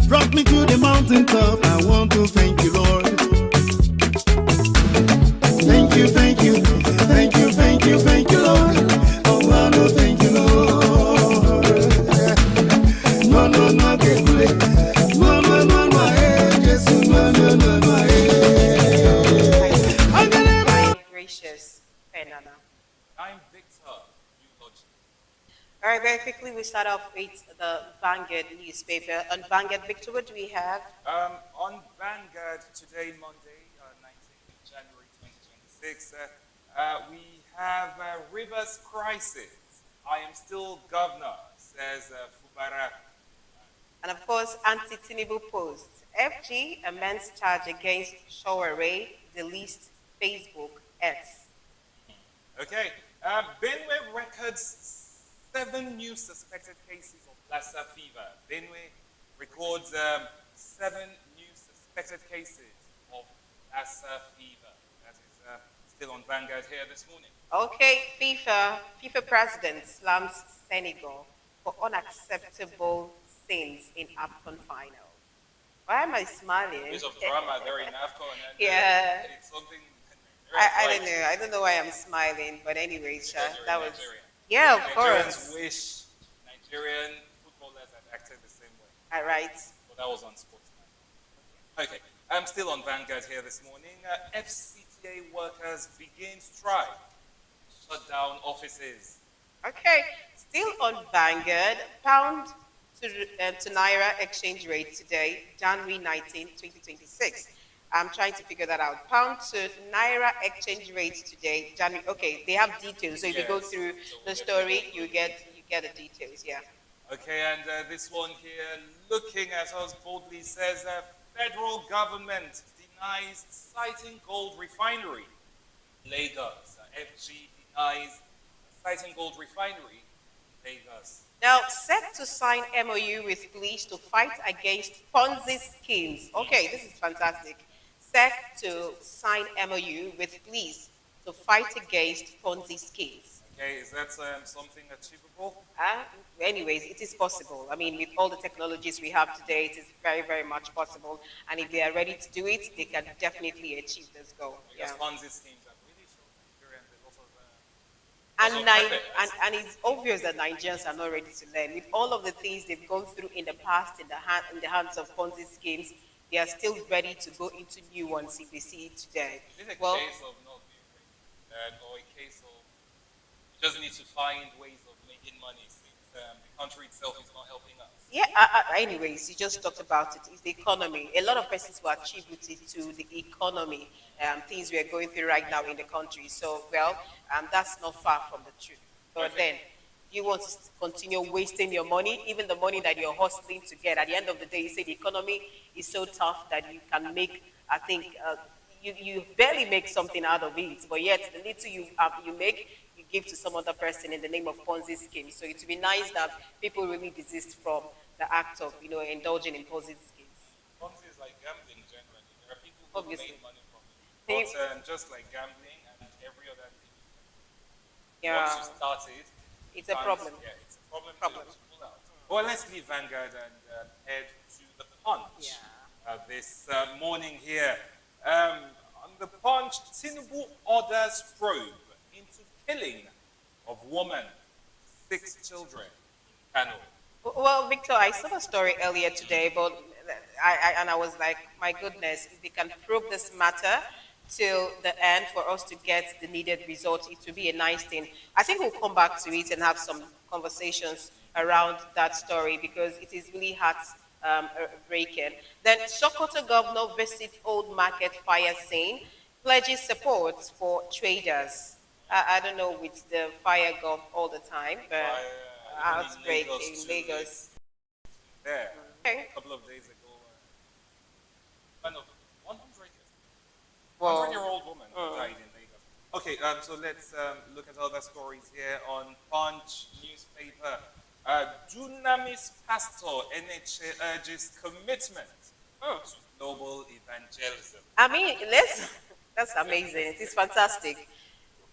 brought me to the mountaintop. I want to thank you, Lord. Thank you, thank you, thank you, thank you, thank you, Lord. Oh, I know, thank you, Lord. No, no, no, get good. No, no, no, no, just no, no, no, no, My gracious Fenana. I'm Victor, Eulogy. All right, very quickly, we start off with the Vanguard newspaper. On Vanguard, Victor, what do we have? On Vanguard today, Monday, 19th January 2026, we have Rivers crisis. I am still governor, says Fubara. And of course, anti-Tinubu post. FG amends charge against Showeray, deletes Facebook X. Okay, Benue records 7 new suspected cases of Lassa fever. Benue records 7 new suspected cases of Lassa fever. That is still on Vanguard here this morning. Okay, FIFA president slams Senegal for unacceptable sins in AFCON final. Why am I smiling? A bit of drama there in AFCON. And, yeah. It's something. I don't know. I don't know why I'm smiling, but anyway, that was. Nigerian. Yeah, of Nigerians course. wish Nigerian footballers had acted the same way. All right. But that was on Sports Night. Okay, I'm still on Vanguard here this morning. FCTA workers begin strike. Shut down offices. Okay, still on Vanguard, pound to Naira exchange rate today, January 19, 2026. I'm trying to figure that out. Pound to Naira exchange rate today, January. Okay, they have details. So if you go through the story, you get the details. Yeah. Okay, and this one here, looking at us boldly, says federal government denies siting gold refinery. Lagos, FG denies siting gold refinery. Lagos. Now, set to sign MOU with police to fight against Ponzi schemes. Okay, this is fantastic. Set to sign MOU with police to fight against Ponzi schemes. Okay, is that something achievable? Anyways, it is possible. I mean, with all the technologies we have today, it is very, very much possible. And if they are ready to do it, they can definitely achieve this goal. Because Ponzi schemes are really short. And it's obvious that Nigerians are not ready to learn. With all of the things they've gone through in the past, in the hands of Ponzi schemes, they are still ready to go into new ones if they see it today. Is it a case of not being ready, or a case of you just need to find ways of making money since the country itself is not helping us? Yeah, anyways, you just talked about it. It's the economy. A lot of persons will attribute it to the economy, things we are going through right now in the country. So, that's not far from the truth. But then, you want to continue wasting your money, even the money that you're hustling to get. At the end of the day, you say the economy is so tough that you can make, I think, you barely make something out of it. But yet, the little you make, you give to some other person in the name of Ponzi scheme. So it would be nice that people really desist from the act of, indulging in Ponzi schemes. Ponzi is like gambling generally. There are people who make money from it. But just like gambling and every other thing, once you start it, it's a problem. Yeah, it's a problem. To pull out. Well, let's leave Vanguard and head to the Punch. Yeah. This morning here. On the Punch, Tinubu orders probe into killing of woman, 6 children in Kano. Well, Victor, I saw the story earlier today, but I was like, my goodness, if they can probe this matter till the end for us to get the needed results, it will be a nice thing. I think we'll come back to it and have some conversations around that story because it is really heart-breaking. Then Sokoto governor visits old market fire scene, pledges support for traders. I don't know with the fire gone all the time, but outbreak in Lagos. There, Okay. a couple of days ago, kind of 100 Well, 100-year-old woman died in Lagos. Okay, so let's look at other stories here on Punch newspaper. Dunamis pastor NHA urges commitment to global evangelism. I mean, that's amazing. It is fantastic.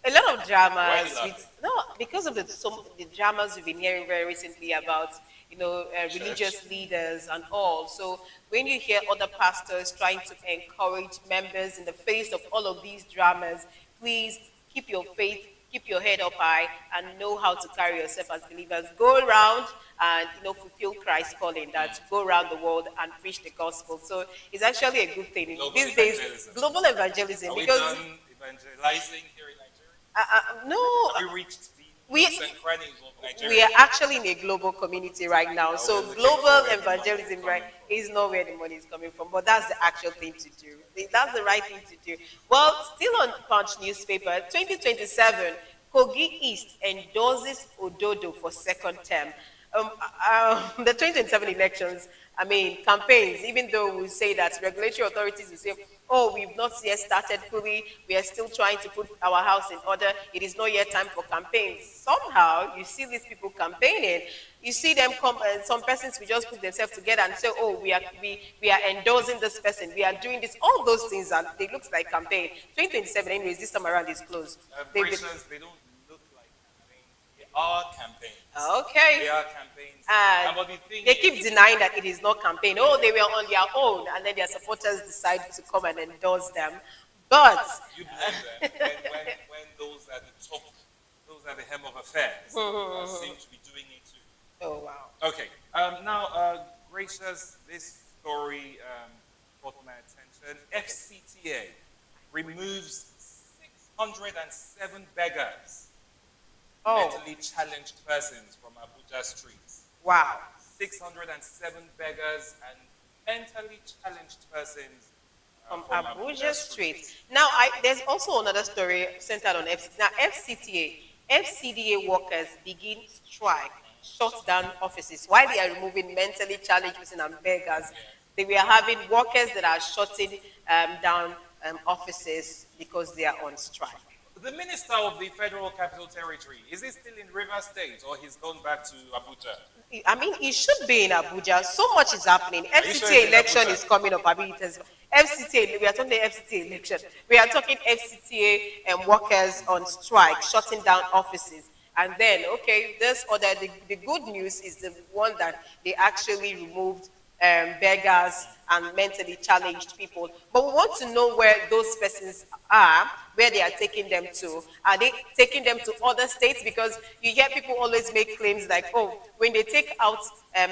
A lot of Why are you dramas laughing? with no, because of the dramas we've been hearing very recently about Church. religious leaders and all. So when you hear other pastors trying to encourage members in the face of all of these dramas, please keep your faith, keep your head up high, and know how to carry yourself as believers. Go around and fulfill Christ's calling. That go around the world and preach the gospel. So it's actually a good thing Global these days. evangelism. Global evangelism Are we because done evangelizing here in Nigeria? no, Have we reached the we nooks and crannies of Nigeria? we are actually in a global community right now. So Where's the global where the money evangelism is right coming from? is not where the money is coming from, but that's the actual thing to do. That's the right thing to do. Well, still on Punch newspaper, 2027, Kogi East endorses Ododo for second term. The 2027 elections, I mean, campaigns, even though we say that regulatory authorities will say, oh, we've not yet started fully, we are still trying to put our house in order, it is not yet time for campaigns. Somehow, you see these people campaigning, you see them come, some persons will just put themselves together and say, oh, we are endorsing this person, we are doing this, all those things, and they look like campaign. 2027, anyways, this time around is closed. Gracious, they don't look like campaigns. They are campaigns. Okay. They are campaigns. And but the thing they is, keep denying that it is not campaign. Oh, they were on their own, and then their supporters decided to come and endorse them. But you blame them when those at the top, those at the hem of affairs, seem to be doing it too. oh wow, Okay. Now, gracious, this story caught my attention. FCTA removes 607 beggars, oh mentally challenged persons from Abuja streets. wow, 607 beggars and mentally challenged persons from from Abuja Street. Now, there's also another story centered on FCTA. Now, FCDA workers begin strike, shut down offices while they are removing mentally challenged persons and beggars. They were having workers that are shutting down offices because they are on strike. The minister of the Federal Capital Territory, is he still in River State or he's gone back to Abuja? I mean, it should be in Abuja. So much is happening. you sure it's FCTA in election Abuja? is coming up. I mean, it is FCTA. We are talking FCTA election. We are talking FCTA workers on strike, shutting down offices. And then, okay, this other the good news is the one that they actually removed beggars and mentally challenged people. But we want to know where those persons are, where they are taking them to. Are they taking them to other states? Because you hear people always make claims like, oh, when they take out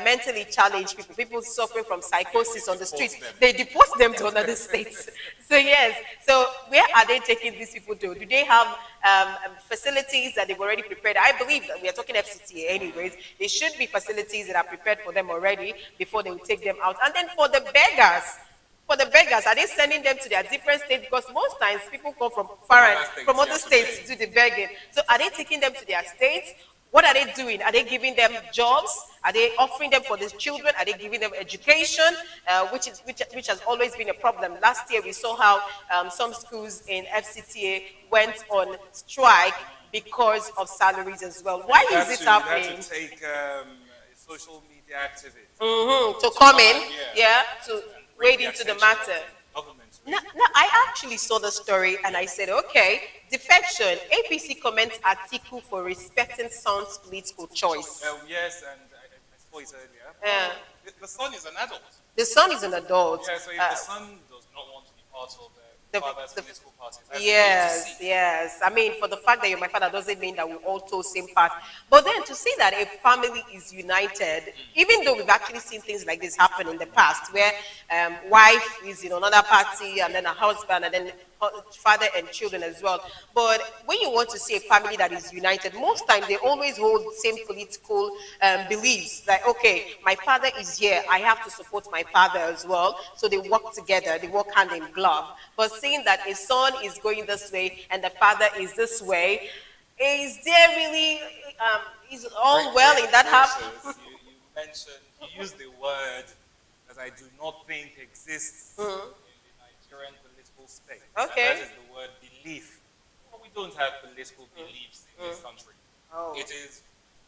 mentally challenged people, people suffering from psychosis on the streets, they deport them to another states. So yes, so where are they taking these people to? Do they have facilities that they've already prepared? I believe that we are talking FCTA anyways. There should be facilities that are prepared for them already before they will take them out. And then for the beggars, are they sending them to their different states? Because most times people come from from other states to do the begging. So are they taking them to their states? What are they doing? Are they giving them jobs? Are they offering them for the children? Are they giving them education? Which has always been a problem. Last year we saw how some schools in FCTA went on strike because of salaries as well. Why is it happening? You have to take social media activists to come in, yeah, to wade into the matter. Now, I actually saw the story and I said, okay, defection. APC comments article for respecting son's political choice. Yes, and I saw it earlier. Yeah. The son is an adult. The son is an adult. Yeah, so if the son does not want to be part of the father's political party, that's yes, yes. I mean, for the fact that you're my father doesn't mean that we all toe same path. But then to see that a family is united, even though we've actually seen things like this happen in the past, where wife is in another party and then a husband and then father and children as well. But when you want to see a family that is united, most times they always hold the same political beliefs. Like, okay, my father is here, I have to support my father as well. So they work together, they work hand in glove. But seeing that a son is going this way and the father is this way, is there really, is all well in that house? You mentioned, you used the word that I do not think exists in the Nigerian political space. Okay. And that is the word belief. Well, we don't have political beliefs in this country. Oh. It is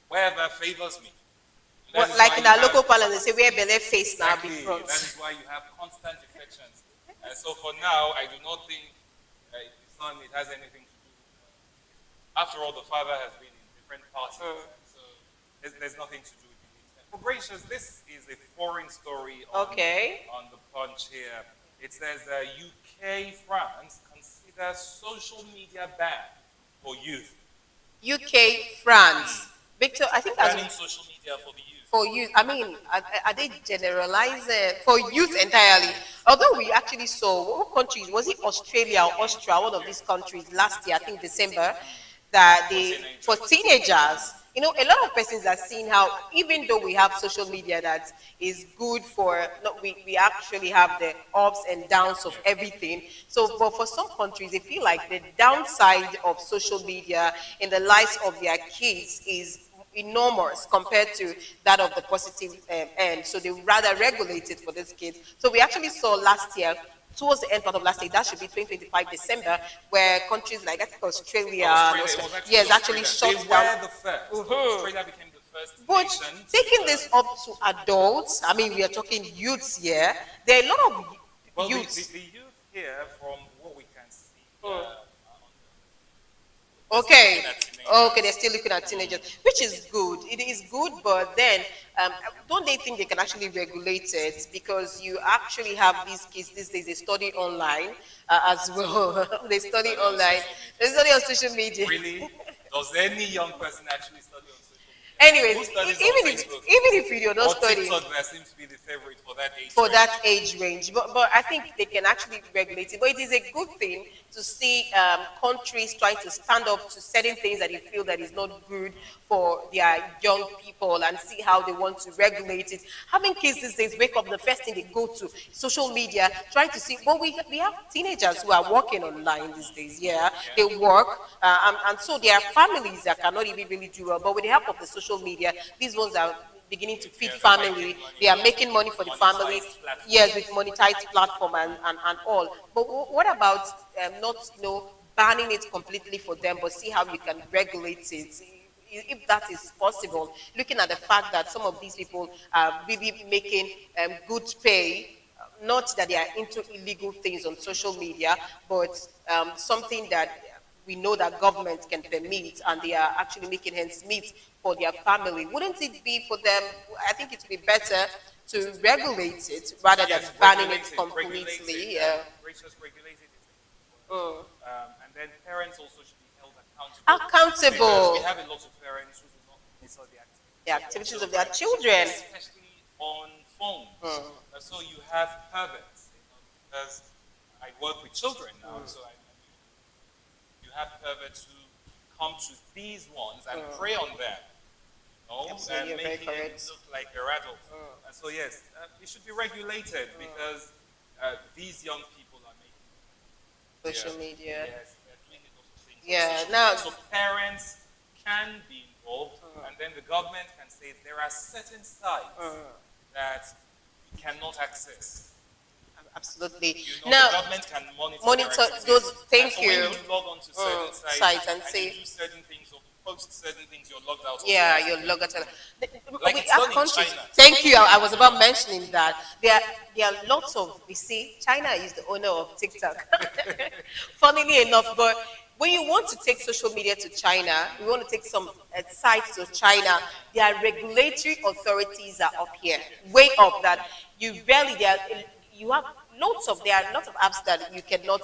wherever favors me. What, like in our local parliament, they say where Bele face now be Exactly. front. That is why you have constant defections. And so for now, I do not think the son, it has anything to do with After all, the father has been in different parties, and so there's nothing to do with it. For gracious, this is a foreign story Okay. on the punch here. It says UK, France consider social media ban for youth. UK, France. Victor, I think that's Banning social media for the youth. for youth. I mean, are they generalizing for youth entirely? Although we actually saw what countries was it Australia or Austria, one of these countries last year, I think December, that they for teenagers. You know, a lot of persons are seeing how even though we have social media that is good for, no, we actually have the ups and downs of everything. So, but for some countries, they feel like the downside of social media in the lives of their kids is enormous compared to that of the positive end. So they rather regulate it for these kids. So we actually saw last year, towards the end part of last year, that should be 2025 December, where countries like I think Australia, yes, actually shut they down. were the first. Australia became the first But nation. taking this up to adults, I mean, we are talking youths here. There are a lot of Well, youths. the youth here, from what we can see, Okay. looking at teenagers. Okay, they're still looking at teenagers, which is good. It is good, but then don't they think they can actually regulate it? Because you actually have these kids these days, they study online as well. They study online. They study on social media. Really? Does any young person actually study on social media? Anyways, Who studies on even if Facebook? you're not Or studying TikTok that seems to be the favorite for that age. for range. that age range. But I think they can actually regulate it. But it is a good thing to see countries trying to stand up to certain things that they feel that is not good for their young people and see how they want to regulate it. Having kids these days wake up, the first thing they go to social media, trying to see. But we have teenagers who are working online these days. Yeah, they work, and so there are families that cannot even really do well. But with the help of the social media, these ones are beginning to feed family. They are making money for the family. Yes, with monetized platform and all. But what about not banning it completely for them, but see how you can regulate it? If that is possible, looking at the fact that some of these people are really making good pay, not that they are into illegal things on social media, but something that we know that government can permit, and they are actually making ends meet for their family. Wouldn't it be for them? I think it would be better to regulate it rather than banning it completely. Gracious regulated it. And then parents also should be held accountable. Because we have a lot of parents who do not monitor The activities of their children. especially on phones. And so you have perverts, because I work with children now, so you have perverts who come to these ones and prey on them, Absolutely, you're and very making them correct. look like they're adults. And so yes, it should be regulated because these young people are making Social media. yes, they're doing a lot of things. on Yeah, social now- media. So parents can be involved, and then the government can say there are certain sites that you cannot access. Absolutely. The Now, government can monitor, monitor their activities. those- thank And so you. when you log on to certain sites and you say- do certain things or post certain things, you're logged out. yeah, automatically. your logo. Like We it's have done in countries. China. Thank you. I was about mentioning that there are lots of. You see, China is the owner of TikTok. Funnily enough, but when you want to take social media to China, you want to take some sites to China, their regulatory authorities are up here, way up. That you barely you have there are lots of apps that you cannot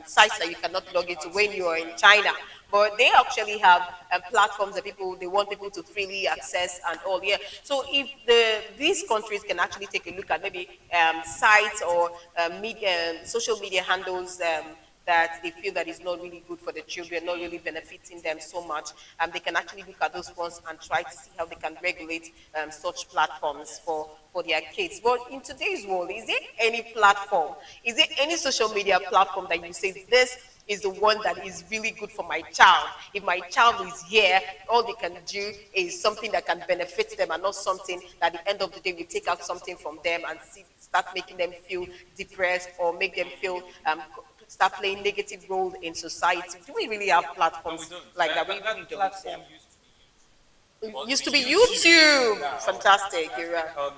sites that you cannot log into when you are in China. But they actually have platforms that they want people to freely access and all. Yeah. So if these countries can actually take a look at maybe sites or social media handles that they feel that is not really good for the children, not really benefiting them so much, they can actually look at those ones and try to see how they can regulate such platforms for their kids. But in today's world, is there any platform, is there any social media platform that you say this is the one that is really good for my child? If my child is here, all they can do is something that can benefit them and not something that at the end of the day will take out something from them and start making them feel depressed or make them feel start playing negative role in society. Do we really have platforms like that? We That don't. platform Used to be YouTube. Now Fantastic. has You're right. become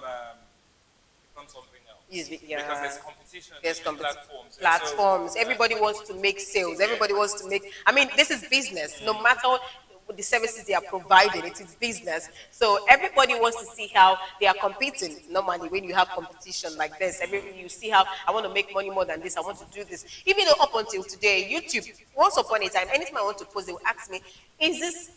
something else. because Yeah. there's competition There's between platforms. platforms. Everybody wants to make sales. Everybody wants to make. I mean, this is business. No matter the services they are providing, it is business. So everybody wants to see how they are competing. Normally, when you have competition like this, you see how I want to make money more than this. I want to do this. Even though up until today, YouTube, once upon a time, anytime I want to post, they will ask me, "Is this Is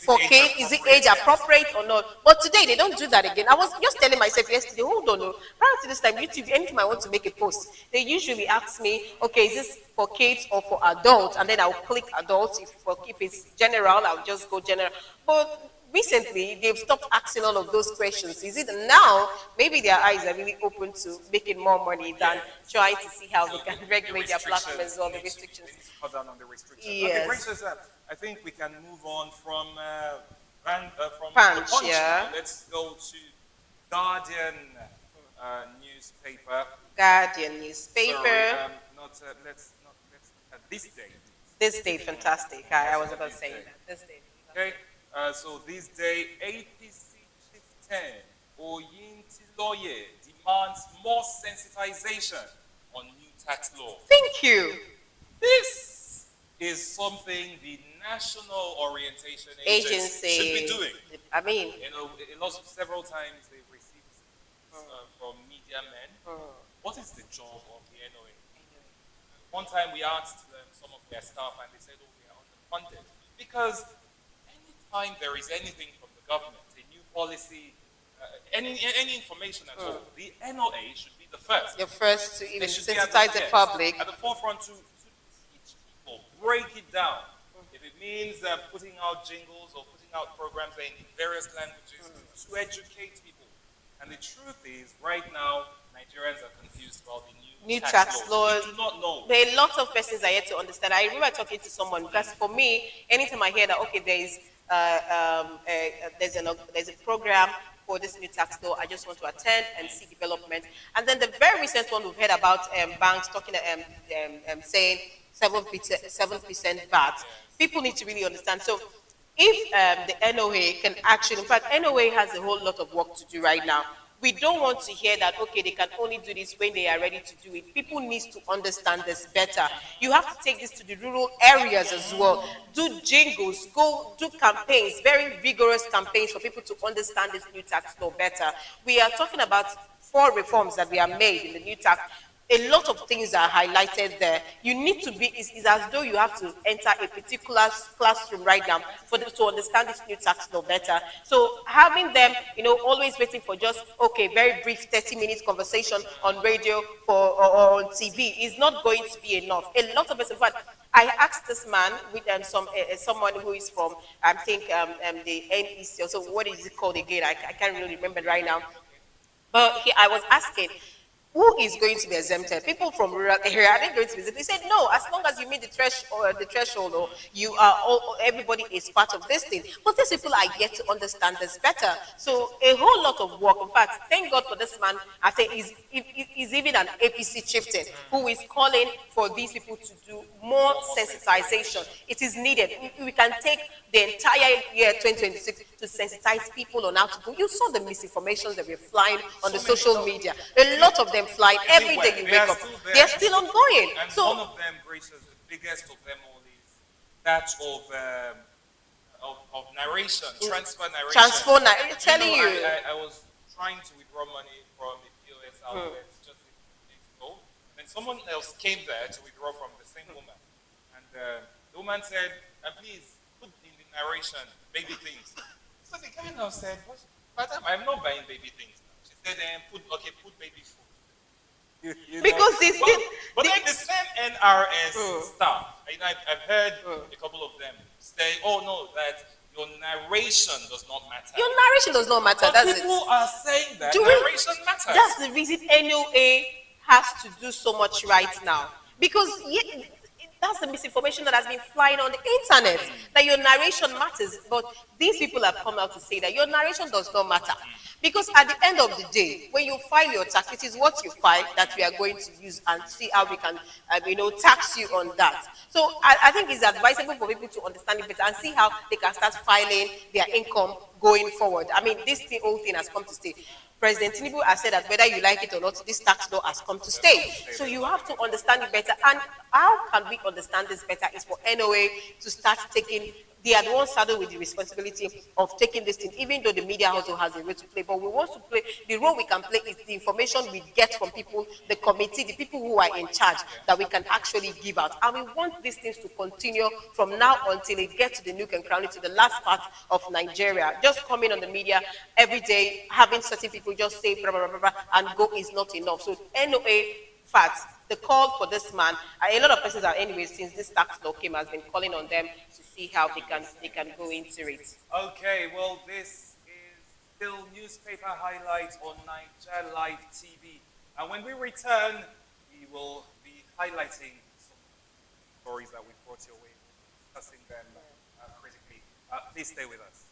it 4K? age Is it appropriate? age appropriate or not?" But today they don't do that again. I was just telling myself yesterday, hold on, no. Prior to this time, YouTube, anytime I want to make a post, they usually ask me, okay, is this for kids or for adults? And then I'll click adults. If it's general, I'll just go general. But recently, they've stopped asking all of those questions. Is it now? Maybe their eyes are really open to making more money than trying to see how they can regulate their platform as well, the restrictions. They need to cut down on the restrictions. Okay, Yes. Gracious, I think we can move on from Punch, Punch yeah. now. Let's go to Guardian newspaper. Guardian newspaper. Sorry, let's look at this day. This day, fantastic. I was about to say that. This day. Okay, so this day, APC chieftain Int'L demands more sensitization on new tax law. Thank you. This is something the National Orientation Agency should be doing. I mean, Several times they've received from media men. What is the job of the NOA? One time we asked them, some of their staff, and they said, oh, we are underfunded. Because anytime there is anything from the government, a new policy, any information at all, the NOA should be the first. you're first to They even should be sensitize the public. at the forefront to teach people, break it down. If it means putting out jingles or putting out programs in various languages to educate people. And the truth is, right now, Nigerians are confused about the new tax laws. We do not know. There are lots of persons I yet to understand. I remember talking to someone because for me, anytime I hear that okay, there's a program for this new tax law, I just want to attend and see development. And then the very recent one we've heard about banks talking saying 7% VAT. People need to really understand. So if the NOA can actually, in fact, NOA has a whole lot of work to do right now. We don't want to hear that, okay, they can only do this when they are ready to do it. People need to understand this better. You have to take this to the rural areas as well. Do jingles, go do campaigns, very vigorous campaigns for people to understand this new tax law better. We are talking about 4 reforms that we have made in the new tax. A lot of things are highlighted there. You need to be, it's as though you have to enter a particular classroom right now for them to understand this new tax law better. So having them, always waiting for just, okay, very brief 30 minutes conversation on radio or on TV is not going to be enough. A lot of us, in fact, I asked this man with someone who is from, I think, the NEC, so what is it called again? I can't really remember right now. But I was asking, who is going to be exempted? People from rural area, are they going to be exempted? They said, no, as long as you meet the threshold, or you are everybody is part of this thing. But these people are yet to understand this better. So a whole lot of work. In fact, thank God for this man. I say he's even an APC chieftain who is calling for these people to do more sensitization. It is needed. We can take the entire year 2026 to sensitize people on how to go. You saw the misinformations that were flying on the social media. A lot of them flying every day you wake up. They're still ongoing. And So one of them, Gracious, the biggest of them all is that of narration, transfer narration. I'm telling you. I was trying to withdraw money from the POS outlet just a few days ago, and someone else came there to withdraw from the same woman, and the woman said, "Please put in the narration baby things." So the guy now said, "Madam, I'm not buying baby things now." She said, "Put baby food." Because they still, but like the same NRS staff, I've heard a couple of them say, "Oh no, that your narration does not matter." your narration does not matter. But That's people it. are saying that Do we- narration matters. That's the reason NOA has to do so much right now. Because that's the misinformation that has been flying on the internet, that your narration matters. But these people have come out to say that your narration does not matter. Because at the end of the day, when you file your tax, it is what you file that we are going to use and see how we can, tax you on that. So I think it's advisable for people to understand it better and see how they can start filing their income going forward. I mean, this whole thing has come to stay. President Tinubu has said that whether you like it or not, this tax law has come to stay. So you have to understand it better. And how can we understand this better is for NOA to start taking, they are the ones saddled with the responsibility of taking this thing, even though the media also has a role to play. But we want to play, the role we can play is the information we get from people, the committee, the people who are in charge, that we can actually give out. And we want these things to continue from now until it gets to the nook and cranny, to the last part of Nigeria. Just coming on the media every day, having certain people just say blah, blah, blah, blah, and go is not enough. So NOA facts, the call for this man, a lot of persons are anyway, since this tax law came, has been calling on them to see how they can go into it. Okay, well, this is still newspaper highlights on Naija Live TV. And when we return, we will be highlighting some stories that we brought your way, discussing them critically. Please stay with us.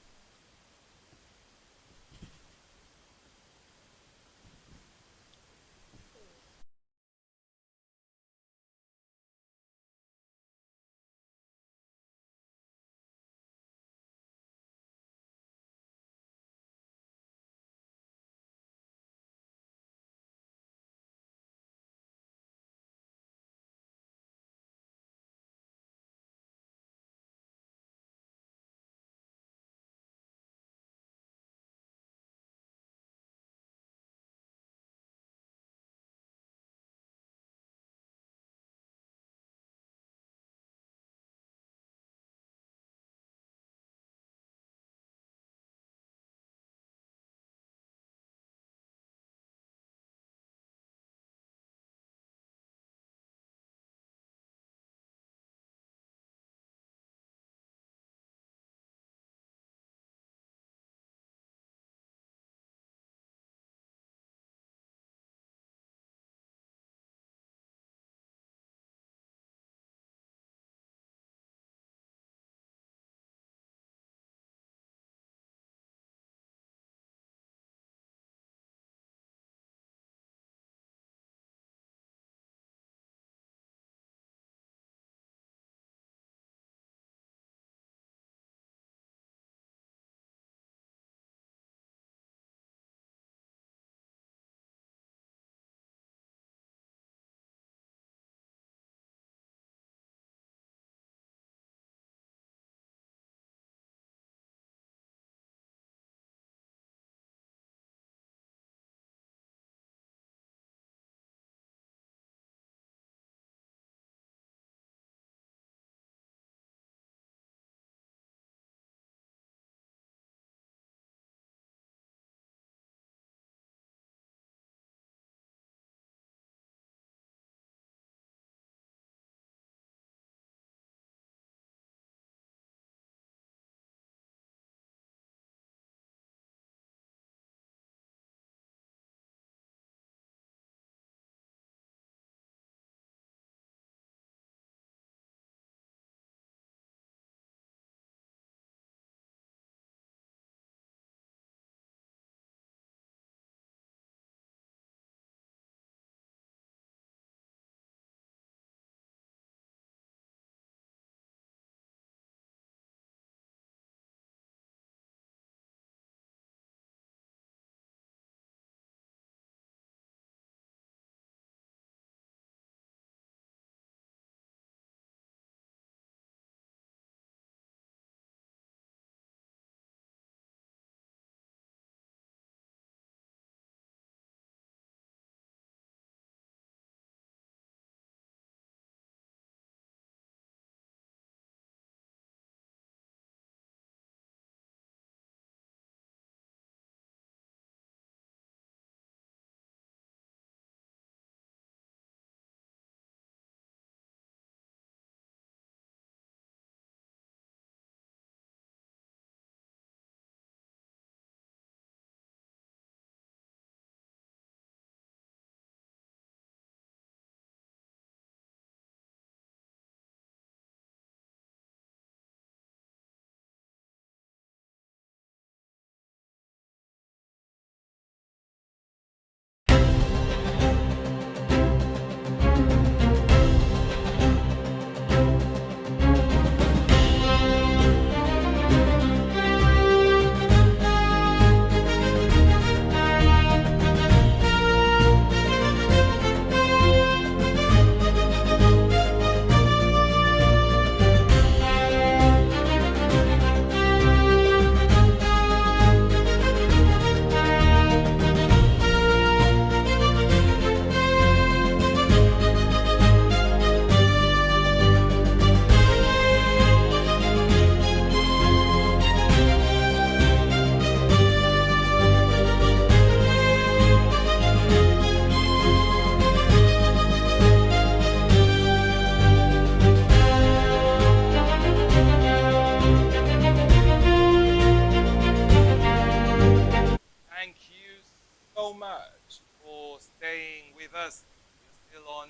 with us. You're still on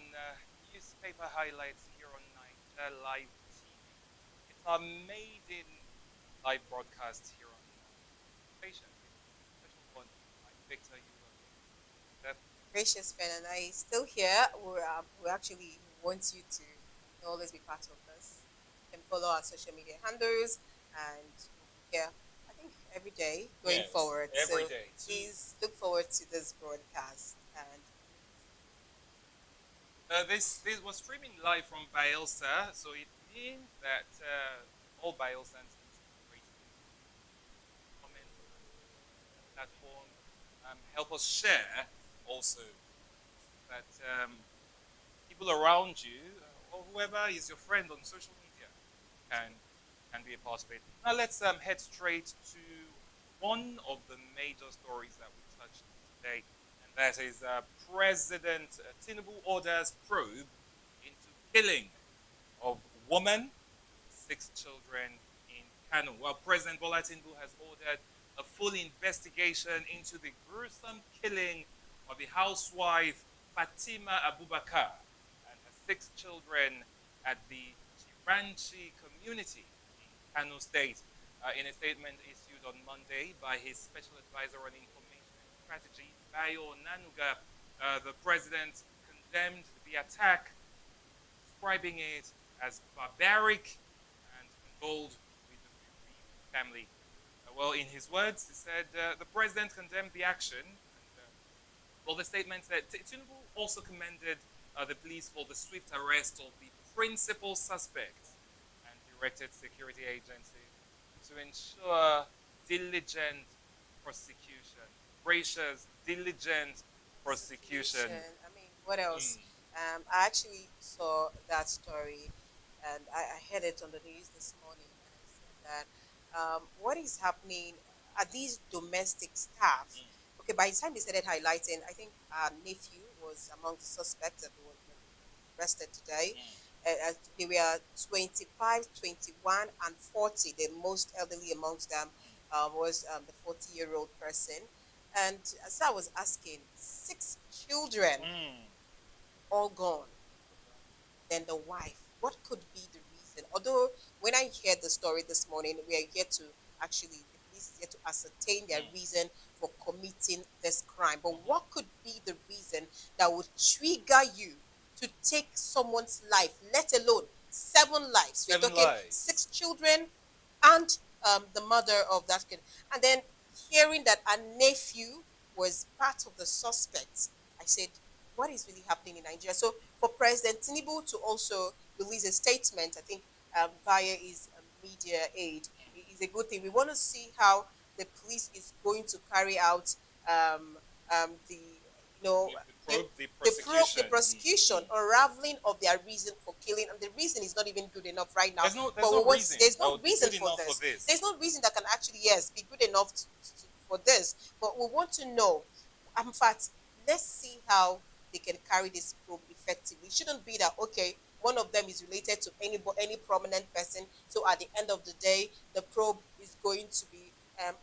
newspaper highlights here on Naija Live TV. It's our maiden live broadcast here on station. It's a special one by Victor Eulogy. Gracious Fenana is still here. We actually want you to always be part of this. You can follow our social media handles and we'll be here, I think, every day going forward. Every so day. please look forward to this broadcast. And this was streaming live from Bielsa, so it means that all Bielsans need to rate, comment on the platform, help us share also that people around you or whoever is your friend on social media can be a part of it. Now let's head straight to one of the major stories that we touched today, and that is President Tinubu orders probe into killing of woman, 6 children in Kano. Well, President Bola Tinubu has ordered a full investigation into the gruesome killing of the housewife Fatima Abubakar and her 6 children at the Chiranchi community in Kano State. In a statement issued on Monday by his special advisor on information and strategy, Bayo Nanuga, the president condemned the attack, describing it as barbaric and condoled with the bereaved family. Well, in his words, he said the president condemned the action. And, the statement said Tinubu also commended the police for the swift arrest of the principal suspect and directed security agencies to ensure diligent prosecution. Gracious, diligent prosecution. I mean, what else? I actually saw that story and I heard it on the news this morning and I said that what is happening are these domestic staff. Okay, by the time they started highlighting, I think our nephew was among the suspects that were arrested today. They were 25, 21, and 40. The most elderly amongst them was the 40-year-old person. And as I was asking, 6 children all gone. Then the wife. What could be the reason? Although when I heard the story this morning, we are here to actually, the police is here to ascertain their reason for committing this crime. But what could be the reason that would trigger you to take someone's life, let alone 7 lives? We're talking 6 children and the mother of that kid. And then hearing that a nephew was part of the suspects, I said, what is really happening in Nigeria? So for President Tinubu to also release a statement, I think via his media aid, is a good thing. We want to see how the police is going to carry out the prosecution, unraveling of their reason for killing, and the reason is not even good enough right now. There's no reason for this. There's no reason that can actually be good enough for this. But we want to know. In fact, let's see how they can carry this probe effectively. It shouldn't be that one of them is related to any prominent person. So at the end of the day, the probe is going to be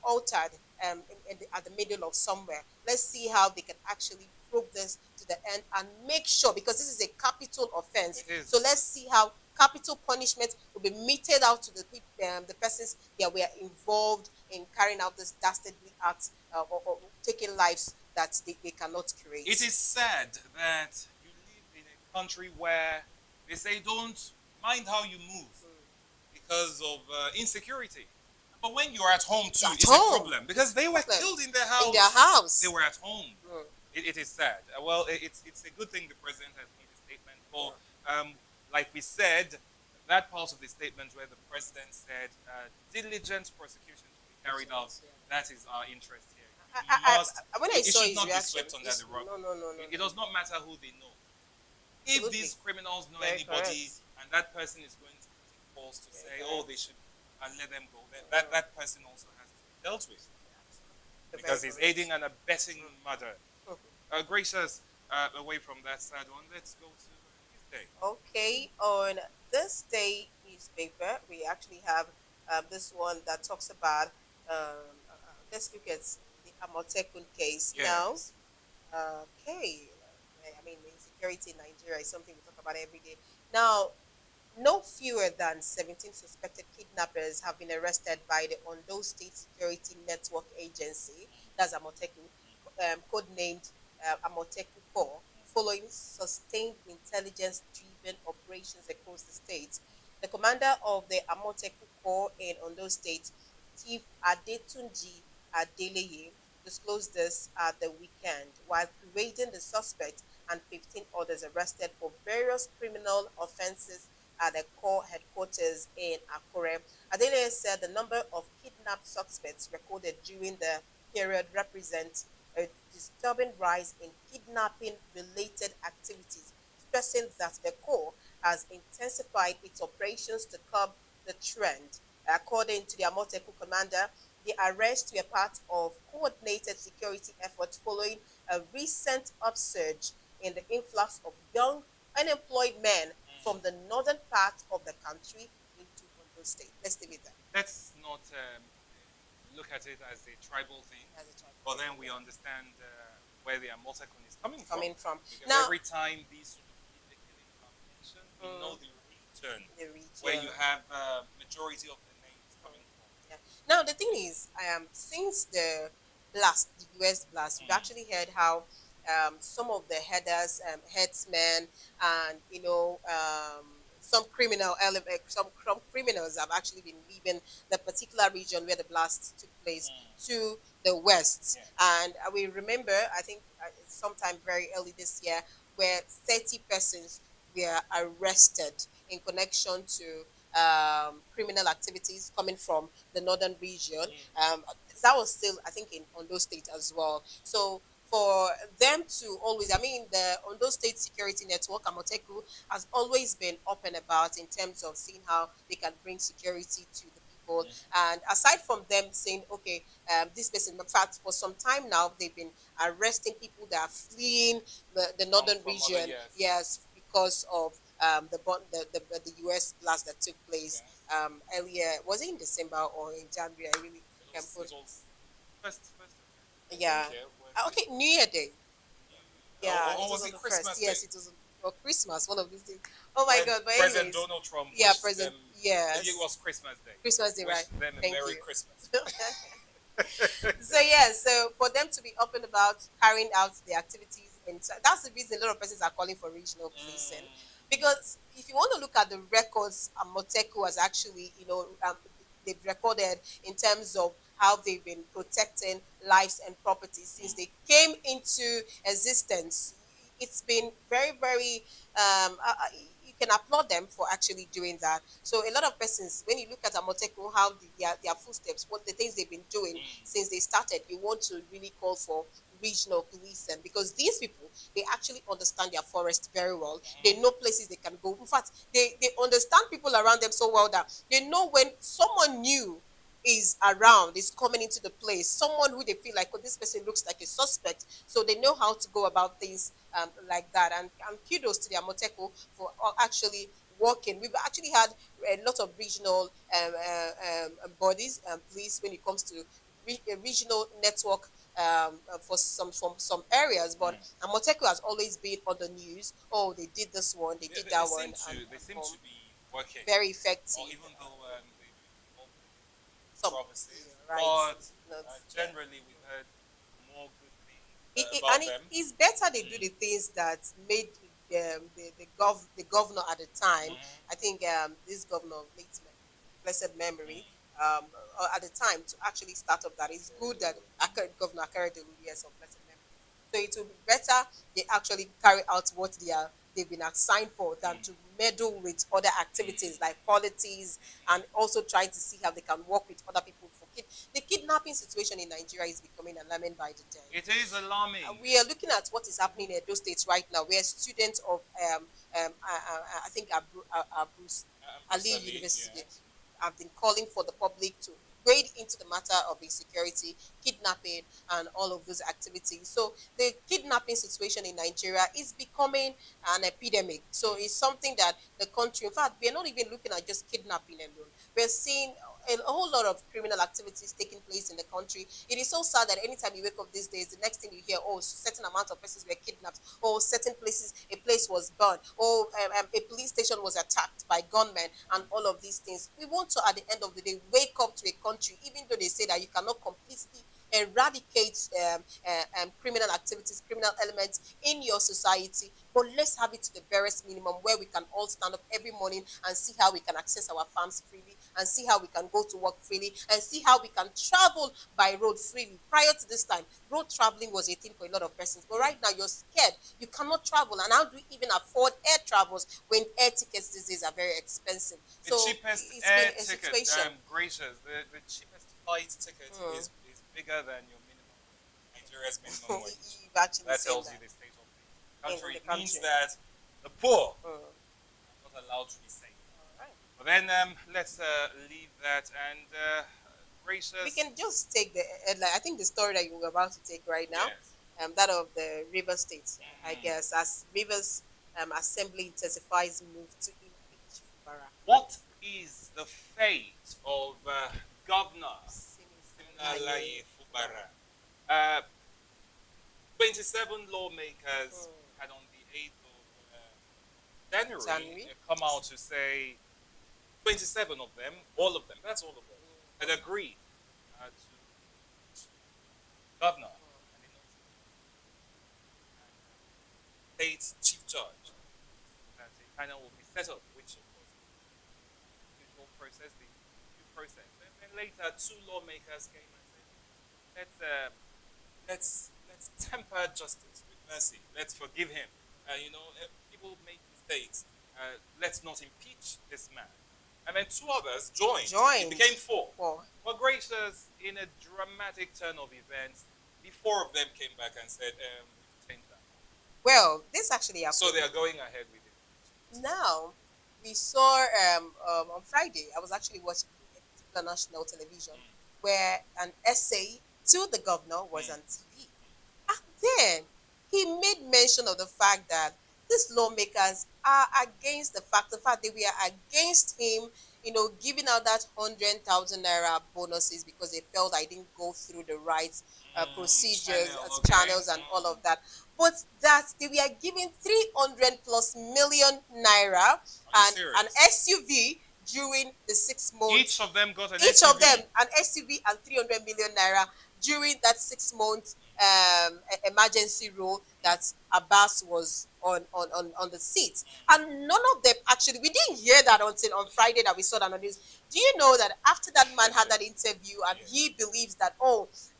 altered at the middle of somewhere. Let's see how they can actually probe this to the end and make sure, because this is a capital offense. So let's see how capital punishment will be meted out to the persons that were involved in carrying out this dastardly act or taking lives that they cannot create. It is sad that you live in a country where they say don't mind how you move because of insecurity. But when you're at home too, it's a problem because they were killed in their house. In their house. They were at home. It is sad. Well, it's a good thing the president has made a statement. For, like we said, that part of the statement where the president said diligent prosecution to be carried out, that is our interest here. It should not be swept under the rug. No. It does not matter who they know. If these criminals know anybody and that person is going to put in calls to say, they should let them go, then that person also has to be dealt with. Because he's aiding and abetting murder. Gracious, away from that sad one, let's go to Tuesday. Okay, on this day newspaper, we actually have this one that talks about, let's look at the Amotekun case now. Okay, security in Nigeria is something we talk about every day. Now, no fewer than 17 suspected kidnappers have been arrested by the Ondo State Security Network Agency, that's Amoteku, codenamed Amoteku Corps, following sustained intelligence-driven operations across the state. The commander of the Amoteku Corps in Ondo State, Chief Adetunji Adeleye, disclosed this at the weekend while parading the suspect and 15 others arrested for various criminal offenses at the core headquarters in Akure. Adeleye said the number of kidnapped suspects recorded during the period represents a disturbing rise in kidnapping related activities, stressing that the Corps has intensified its operations to curb the trend. According to the Amoteku commander, the arrests were part of coordinated security efforts following a recent upsurge in the influx of young, unemployed men from the northern part of the country into Ondo State. Let's leave it there. Let's not look at it as a tribal thing, As a tribal but then thing, we yeah. understand where the Amotekun is coming Coming from. Because Now, every time these sort of ethnic killings are mentioned, we know the region the region. where you have majority of the names coming from. Yeah. Now the thing is, since the blast, the US blast, we've actually heard how some of the headers, headsmen, and some some criminals have actually been leaving the particular region where the blast took place to the west. Yeah. And we remember, I think, sometime very early this year, where 30 persons were arrested in connection to criminal activities coming from the northern region. That was still, I think, in Ondo State as well. So for them to always, I mean, the Ondo State Security Network, Amoteku, has always been up and about in terms of seeing how they can bring security to the people. And aside from them saying, okay, this person, in fact, for some time now, they've been arresting people that are fleeing the northern From region. other, yes. Yes, because of the US blast that took place earlier. Was it in December or in January? I really can't put. It was first Yeah. Okay, New Year Day. Yeah, or it was on it the Christmas first. Day? Yes, it was for Christmas. One of these things. Oh my When God! But President anyways, Donald Trump yeah, wished President. them, Yes, it was Christmas Day. Christmas Day, right? Wished them a Thank Merry you. Christmas. So yeah, so for them to be up and about carrying out the activities, and so that's the reason a lot of persons are calling for regional policing. Because if you want to look at the records, Moteco has actually, they've recorded in terms of how they've been protecting lives and property since they came into existence. It's been very, very. You can applaud them for actually doing that. So a lot of persons, when you look at Amoteco, how their footsteps, what the things they've been doing since they started, you want to really call for regional policing because these people they actually understand their forest very well. They know places they can go. In fact, they understand people around them so well that they know when someone new is around, is coming into the place, someone who they feel like, oh, this person looks like a suspect. So they know how to go about things like that. And kudos to the Amoteco for actually working. We've actually had a lot of regional bodies, police, when it comes to a regional network for some areas, but Amoteco has always been on the news. Oh, they did this one, they did that one. They seem to be working very effective. Or even though they've been involved in Some- controversies, yeah, right. but Not- generally we've heard more good things It- about and them. it's better they do the things that made the governor at the time. I think this governor, late blessed memory, at the time to actually start up that. It's good that Governor Akere yes, of blessed memory. So it will be better they actually carry out what they've been assigned for than to meddle with other activities like politics and also trying to see how they can work with other people for the kidnapping situation in Nigeria is becoming alarming by the day. It is alarming. We are looking at what is happening in Edo State right now, where students of I think Bruce Ali Ali, University yes. have been calling for the public to wade into the matter of insecurity, kidnapping, and all of those activities. So the kidnapping situation in Nigeria is becoming an epidemic. So it's something that the country, in fact, we're not even looking at just kidnapping alone. We're seeing a whole lot of criminal activities taking place in the country. It is so sad that anytime you wake up these days, the next thing you hear, oh, certain amount of persons were kidnapped, or certain places, a place was burned, or a police station was attacked by gunmen, and all of these things. We want to, at the end of the day, wake up to a country, even though they say that you cannot completely eradicate criminal activities, criminal elements in your society, but let's have it to the barest minimum where we can all stand up every morning and see how we can access our farms freely, and see how we can go to work freely, and see how we can travel by road freely. Prior to this time, road traveling was a thing for a lot of persons, but right now you're scared. You cannot travel, and how do you even afford air travels when air tickets these days are very expensive? The So cheapest it's air been a ticket, situation. gracious, the cheapest flight ticket is bigger than your minimum, Nigeria's minimum wage. You've actually That seen tells that you the state of the country. in It the means country. that the poor Mm. are not allowed to be safe. Alright. But then let's leave that and gracious. We can just take the headline. I think the story that you were about to take right now, Yes. that of the River State, I Mhm. guess, as Rivers Assembly intensifies move to impeach Fubara. What is the fate of Governor Siminalayi Fubara? 27 lawmakers had on the 8th of January come out to say 27 of them, all of them, that's all of them, had agreed to governor and state chief judge that a panel will be set up, which of course is the usual process, the due process. And then later, two lawmakers came and said, let's temper justice with mercy. Let's forgive him. People make mistakes. Let's not impeach this man. And then two others joined. It became four. But gracious, in a dramatic turn of events, the four of them came back and said, we've changed that. Well, this actually happened. So they are going ahead with it. Now, we saw on Friday, I was actually watching national television, where an essay to the governor was on TV. And then he made mention of the fact that these lawmakers are against the fact they were against him, giving out that 100,000 naira bonuses because they felt I didn't go through the right procedures, channels, and all of that. But that they were giving 300 plus million naira and an SUV during the 6 months. Each of them got an SUV. Each of them an SUV and 300 million naira during that 6 month emergency rule that Abbas was on the seat. And none of them actually, we didn't hear that until on Friday that we saw that on the news. Do you know that after that man had that interview and he believes that,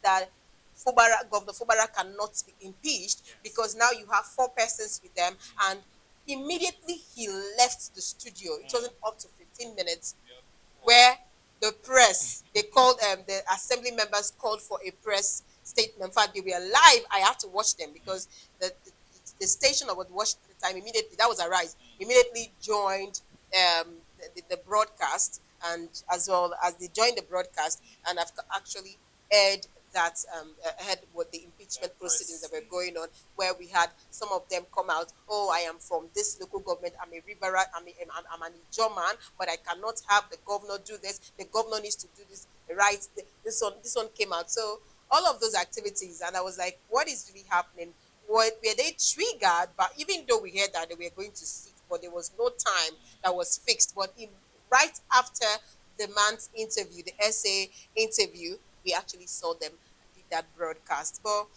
that Governor Fubara cannot be impeached because now you have 4 persons with them, and immediately he left the studio. It wasn't up to 15 minutes where the press, they called, the assembly members called for a press statement. In fact, they were live. I had to watch them because the station I would watch at the time immediately, that was Arise, immediately joined the broadcast, and as well as they joined the broadcast, and I've actually heard that heard what the impeachment proceedings that were going on, where we had some of them come out, I am from this local government, I'm a Rivera, I'm an Ijaw man, but I cannot have the governor do this, the governor needs to do this, right? This one came out. So all of those activities, and I was like, what is really happening? Were they triggered? But even though we heard that they were going to sit, but there was no time that was fixed. But right after the man's interview, the essay interview, we actually saw them did that broadcast. But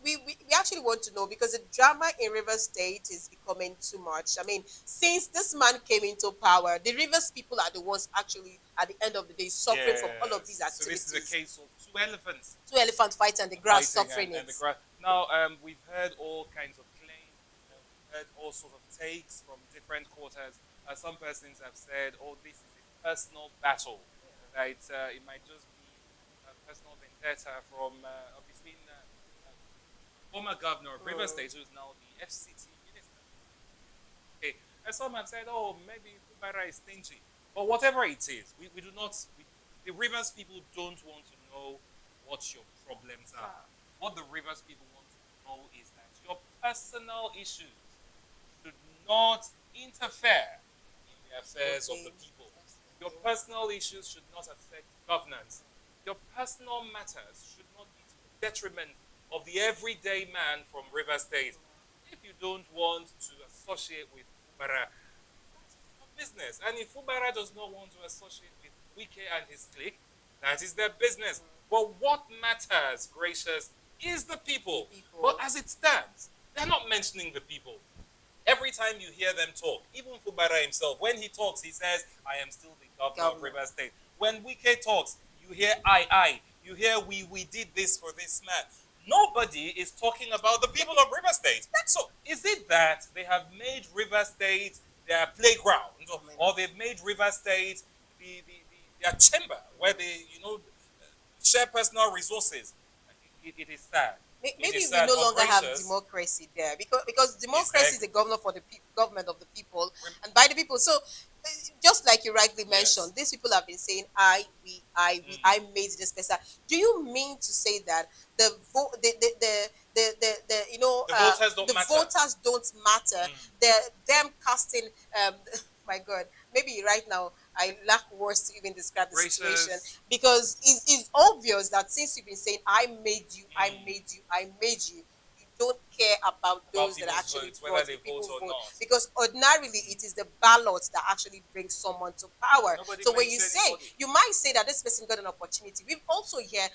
we actually want to know, because the drama in Rivers State is becoming too much. I mean, since this man came into power, the Rivers people are the ones actually at the end of the day suffering from all of these activities. So this is a case of two elephants. Two elephants fighting and the grass suffering and the grass. Now, we've heard all kinds of claims, we've heard all sorts of takes from different quarters. Some persons have said, this is a personal battle. That it might just be a personal vendetta from between former governor of Rivers State, who is now the FCT minister. Okay, and some have said, maybe Fubara is stingy. But whatever it is, we do not, the Rivers people don't want to know what your problems are. What the Rivers people want to know is that your personal issues should not interfere in the affairs of the people. Your personal issues should not affect governance. Your personal matters should not be to the detriment of the everyday man from River State. If you don't want to associate with Fubara, that is your business. And if Fubara does not want to associate with Wike and his clique, that is their business. But what matters, gracious, is the people. People. But as it stands, they're not mentioning the people. Every time you hear them talk, even Fubara himself, when he talks, he says, I am still the governor of River State. When Wike talks, you hear I. You hear we did this for this man. Nobody is talking about the people of River State. So is it that they have made River State their playground, or they've made River State their chamber where they, share personal resources? It is sad. Maybe is we sad, no but longer have gracious. democracy there because democracy is the governor for the government of the people and by the people. So just like you rightly mentioned, these people have been saying I made this person. Do you mean to say that the vote the voters don't matter? voters don't matter? Them casting my God, maybe right now I lack words to even describe the situation because it's obvious that since you've been saying I made you, you don't care about those that actually votes, vote, whether the they people vote or vote. not. Because ordinarily it is the ballot that actually brings someone to power. Nobody So when makes you say, anybody. you might say that this person got an opportunity. We've also hear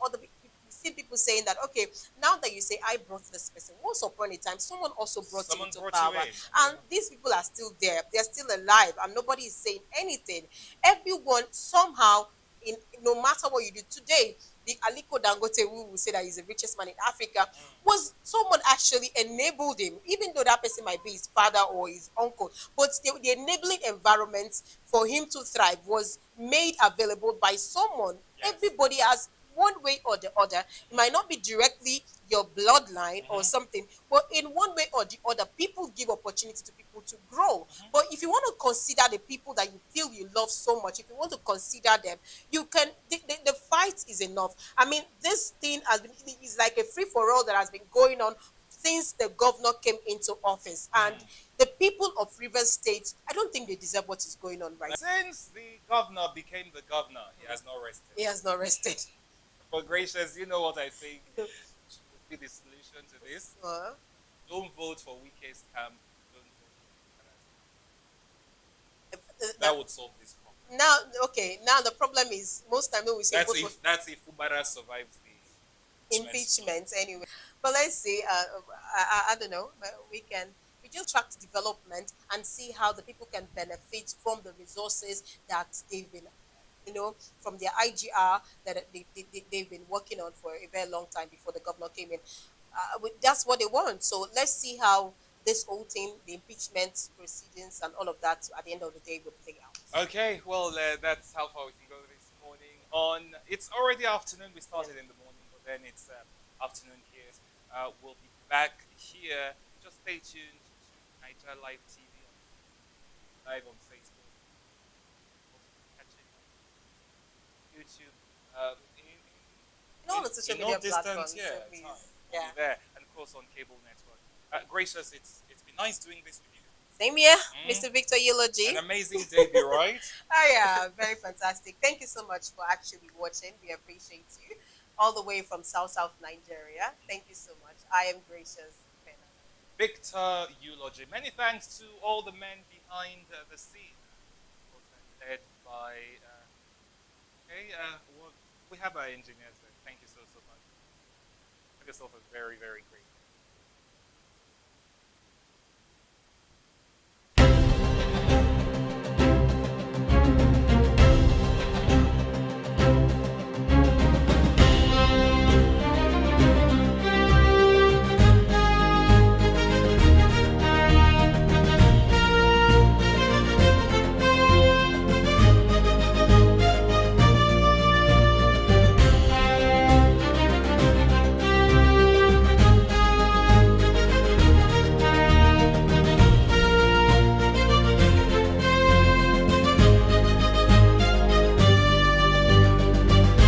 other people. See people saying that, okay, now that you say I brought this person, once upon a time someone also brought you into power, and these people are still there, they're still alive, and nobody is saying anything. Everyone somehow, in no matter what you do today, the Aliko Dangote, who will say that he's the richest man in Africa, was someone actually enabled him, even though that person might be his father or his uncle. But the enabling environment for him to thrive was made available by someone. Everybody has one way or the other. It might not be directly your bloodline or something, but in one way or the other, people give opportunity to people to grow. But if you want to consider the people that you feel you love so much, if you want to consider them, you can. The fight is enough. I mean, this thing has been is like a free for all that has been going on since the governor came into office, and the people of Rivers State, I don't think they deserve what is going on right now. Since the governor became the governor, he has not rested. He has not rested. But gracious, you know what I think would be the solution to this? Don't vote for Wike's camp. Don't vote for Fubara's camp. That would solve this problem. Now, okay. Now the problem is most time when we say that's if Fubara survives the impeachment anyway. But let's see. I don't know. We just track development and see how the people can benefit from the resources that they've been, from their IGR that they've been working on for a very long time before the governor came in. That's what they want. So let's see how this whole thing, the impeachment proceedings and all of that, at the end of the day, will play out. Okay, well, that's how far we can go this morning. It's already afternoon. We started in the morning, but then it's afternoon here. We'll be back here. Just stay tuned to Naija Live TV, live on Facebook, catching on YouTube, in all the social media platforms. there, and of course on cable network. Gracious, it's been nice doing this with you. Same here, Mr. Victor Eulogy. An amazing debut, right? Oh yeah, very fantastic. Thank you so much for actually watching. We appreciate you all the way from South Nigeria. Thank you so much. I am gracious. Fenana. Victor Eulogy. Many thanks to all the men behind the scene, led by. We have our engineers there. Thank you so much. Have yourself a very, very great